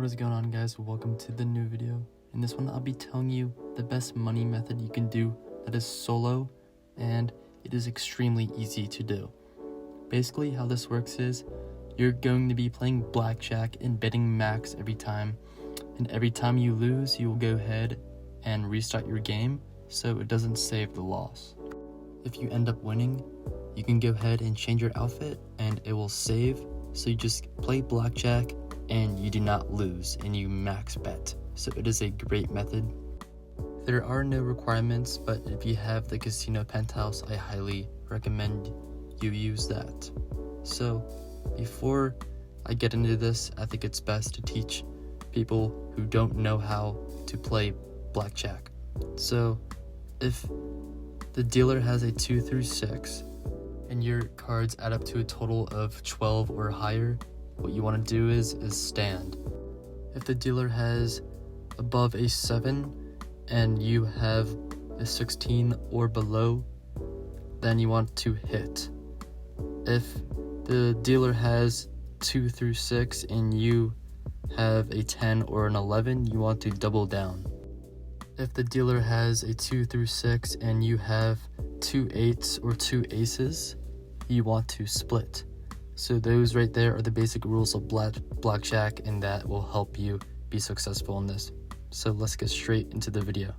What is going on, guys? Welcome to the new video. In this one, I'll be telling you the best money method you can do that is solo, and it is extremely easy to do. Basically, how this works is you're going to be playing Blackjack and betting max every time, and every time you lose, you will go ahead and restart your game so it doesn't save the loss. If you end up winning, you can go ahead and change your outfit and it will save, so you just play Blackjack and you do not lose and you max bet. So it is a great method. There are no requirements, but if you have the casino penthouse, I highly recommend you use that. So before I get into this, I think it's best to teach people who don't know how to play Blackjack. So if the dealer has a 2 through 6 and your cards add up to a total of 12 or higher, what you want to do is stand. If the dealer has above a 7 and you have a 16 or below, then you want to hit. If the dealer has 2 through 6 and you have a 10 or an 11, you want to double down. If the dealer has a 2 through 6 and you have 2 8s or 2 aces, you want to split. So those right there are the basic rules of Blackjack, and that will help you be successful in this. So let's get straight into the video.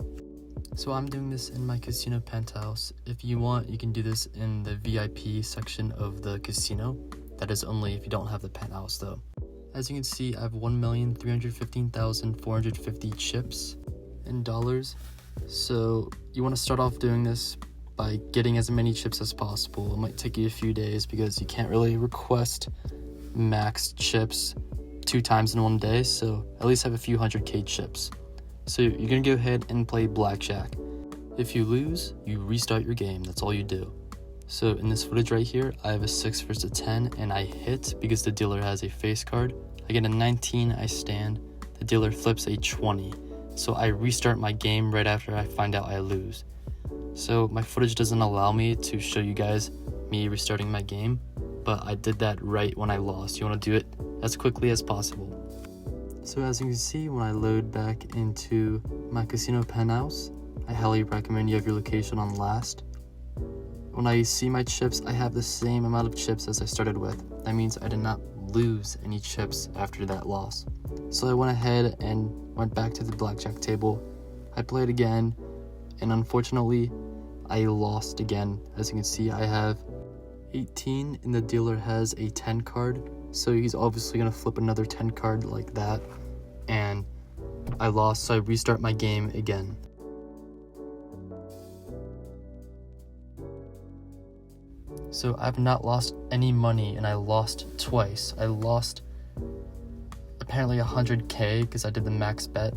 So I'm doing this in my casino penthouse. If you want, you can do this in the VIP section of the casino. That is only if you don't have the penthouse though. As you can see, I have 1,315,450 chips in dollars. So you want to start off doing this by getting as many chips as possible. It might take you a few days because you can't really request max chips 2 times in one day, so at least have a few 100k chips. So you're gonna go ahead and play Blackjack. If you lose, you restart your game. That's all you do. So in this footage right here, I have a 6 versus a 10 and I hit because the dealer has a face card. I get a 19, I stand. The dealer flips a 20. So I restart my game right after I find out I lose. So my footage doesn't allow me to show you guys me restarting my game, but I did that right when I lost. You want to do it as quickly as possible. So as you can see, when I load back into my casino penthouse, I highly recommend you have your location on last. When I see my chips, I have the same amount of chips as I started with. That means I did not lose any chips after that loss. So I went ahead and went back to the Blackjack table. I played again, and unfortunately, I lost again. As you can see, I have 18 and the dealer has a 10 card. So he's obviously going to flip another 10 card like that. And I lost, so I restart my game again. So I've not lost any money, and I lost twice. I lost apparently 100k because I did the max bet,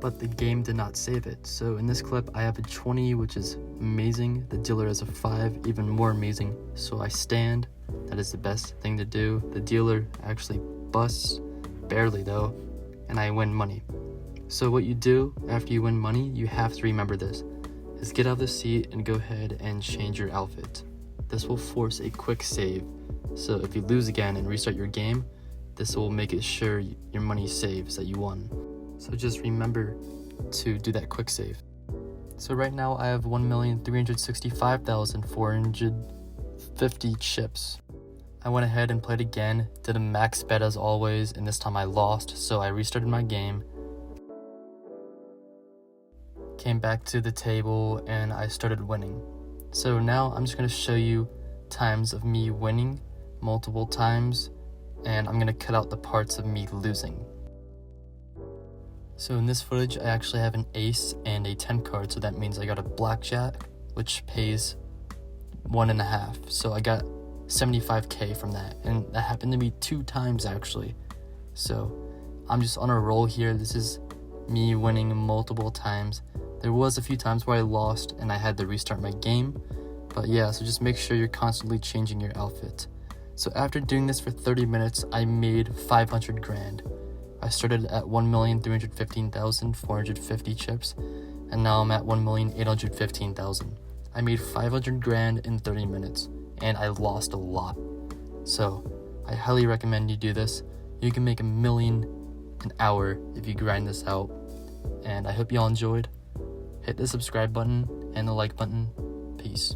but the game did not save it. So in this clip, I have a 20, which is amazing. The dealer has a 5, even more amazing. So I stand. That is the best thing to do. The dealer actually busts, barely though, and I win money. So what you do after you win money, you have to remember this, is get out of the seat and go ahead and change your outfit. This will force a quick save. So if you lose again and restart your game, this will make it sure your money saves that you won. So just remember to do that quick save. So right now I have 1,365,450 chips. I went ahead and played again, did a max bet as always, and this time I lost, so I restarted my game. Came back to the table and I started winning. So now I'm just going to show you times of me winning multiple times, and I'm going to cut out the parts of me losing. So in this footage, I actually have an ace and a 10 card, so that means I got a Blackjack, which pays 1.5. So I got 75k from that, and that happened to me 2 times actually. So I'm just on a roll here. This is me winning multiple times. There was a few times where I lost and I had to restart my game, but yeah, so just make sure you're constantly changing your outfit. So after doing this for 30 minutes, I made 500 grand. I started at 1,315,450 chips, and now I'm at 1,815,000. I made 500 grand in 30 minutes, and I lost a lot. So I highly recommend you do this. You can make $1 million an hour if you grind this out. And I hope y'all enjoyed. Hit the subscribe button and the like button. Peace.